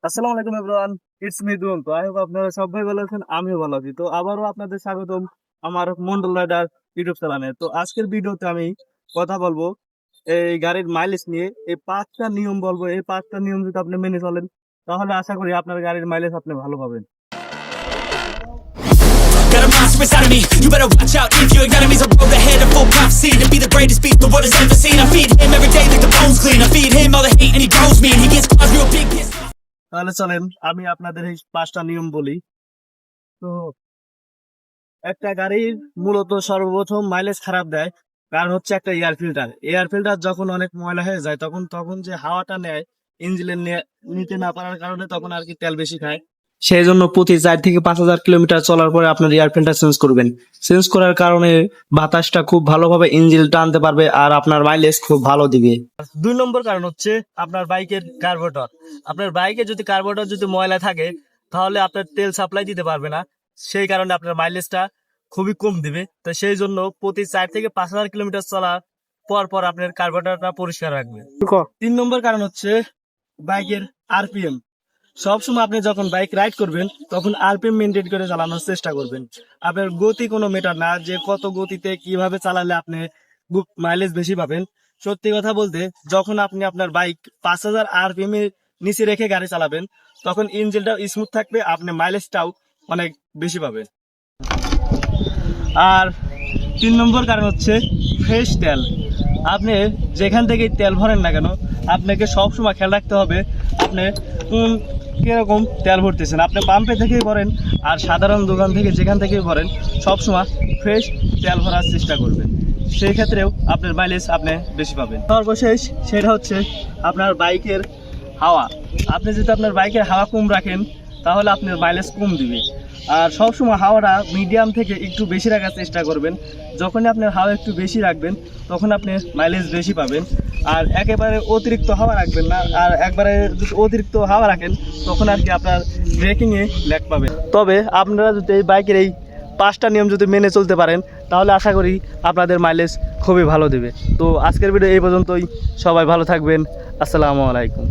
আসসালামু আলাইকুম everyone, it's me দুন। তো আই হোপ আপনারা সবাই ভালো আছেন, আমিও ভালো আছি। তো আবারও আপনাদের স্বাগতম আমার মন্ডল রাইডার ইউটিউব চ্যানেলে। তো আজকের ভিডিওতে আমি কথা বলবো এই গাড়ির মাইলেজ নিয়ে। এই 5টা নিয়ম বলবো, এই 5টা নিয়ম যদি আপনি মেনে চলেন তাহলে আশা করি আপনার গাড়ির মাইলেজ আপনি ভালো পাবেন। Got a monster inside of me. You better watch out if your enemies. I roll ahead of full prophecy to be the greatest beast the world has ever seen. I feed him every day like the bones clean. I feed him all the hate and he grows me. And he gets cause real big pissed off. তাহলে চলেন আমি আপনাদের এই 5টা নিয়ম বলি। তো একটা গাড়ির মূলত সর্বপ্রথম মাইলেজ খারাপ দেয় কারণ হচ্ছে একটা এয়ার ফিল্টার যখন অনেক ময়লা হয়ে যায় তখন তখন যে হাওয়াটা নেয় ইঞ্জিনে নিতে না পারার কারণে তখন আর কি তেল বেশি খায়। সেই জন্য প্রতি 4 থেকে 5 হাজার কিলোমিটার চলার পরে আপনার এয়ার ফিল্টার চেঞ্জ করবেন। চেঞ্জ করার কারণে বাতাসটা খুব ভালোভাবে ইঞ্জিন টানতে পারবে আর আপনার মাইলেজ খুব ভালো দিবে। 2 নম্বর কারণ হচ্ছে আপনার বাইকের কার্বোরেটর। আপনার বাইকে যদি কার্বোরেটর যদি ময়লা থাকে তাহলে আপনার তেল সাপ্লাই দিতে পারবে না, সেই কারণে আপনার মাইলেজটা খুবই কম দিবে। তো সেই জন্য প্রতি 4 থেকে 5 হাজার কিলোমিটার চলার পর পর আপনার কার্বোরেটরটা পরিষ্কার রাখবে। 3 নম্বর কারণ হচ্ছে বাইকের আরপিএম। সবসময় আপনি যখন বাইক রাইড করবেন তখন আরপিএম মেনটেন করে চালানোর চেষ্টা করবেন। আপনার গতি কোনো মেটার না, যে কত গতিতে কিভাবে চালালে আপনি মাইলেজ বেশি পাবেন। সত্যি কথা বলতে যখন আপনি আপনার বাইক 5,000 আরপিএম এর নিচে রেখে গাড়ি চালাবেন তখন ইঞ্জিনটাও স্মুথ থাকবে, আপনি মাইলেজটাও অনেক বেশি পাবেন। আর 3 নম্বর কারণ হচ্ছে ফ্রেশ তেল। আপনি যেখান থেকে তেল ভরেন না কেন আপনাকে সবসময় খেয়াল রাখতে হবে আপনি কিরকম তেল ভরতেছেন। আপনি পাম্পে থেকেই ভরেন আর সাধারণ দোকান থেকে যেখান থেকেই ভরেন সবসময় ফ্রেশ তেল ভরার চেষ্টা করবেন, সেই ক্ষেত্রেও আপনার মাইলেজ আপনি বেশি পাবেন। সর্বশেষ সেটা হচ্ছে আপনার বাইকের হাওয়া। আপনি যদি আপনার বাইকের হাওয়া কম রাখেন তাহলে আপনার মাইলেজ কম দিবে। আর সবসময় হাওয়াটা মিডিয়াম থেকে একটু বেশি রাখার চেষ্টা করবেন। যখনই আপনার হাওয়া একটু বেশি রাখবেন তখন আপনি মাইলেজ বেশি পাবেন। আর একেবারে অতিরিক্ত হাওয়া রাখবেন না, আর একবারে যদি অতিরিক্ত হাওয়া রাখেন তখন আর কি আপনার ব্রেকিংয়ে ল্যাগ পাবেন। তবে আপনারা যদি এই বাইকের এই 5টা নিয়ম যদি মেনে চলতে পারেন তাহলে আশা করি আপনাদের মাইলেজ খুবই ভালো দেবে। তো আজকের ভিডিও এই পর্যন্তই, সবাই ভালো থাকবেন। আসসালামু আলাইকুম।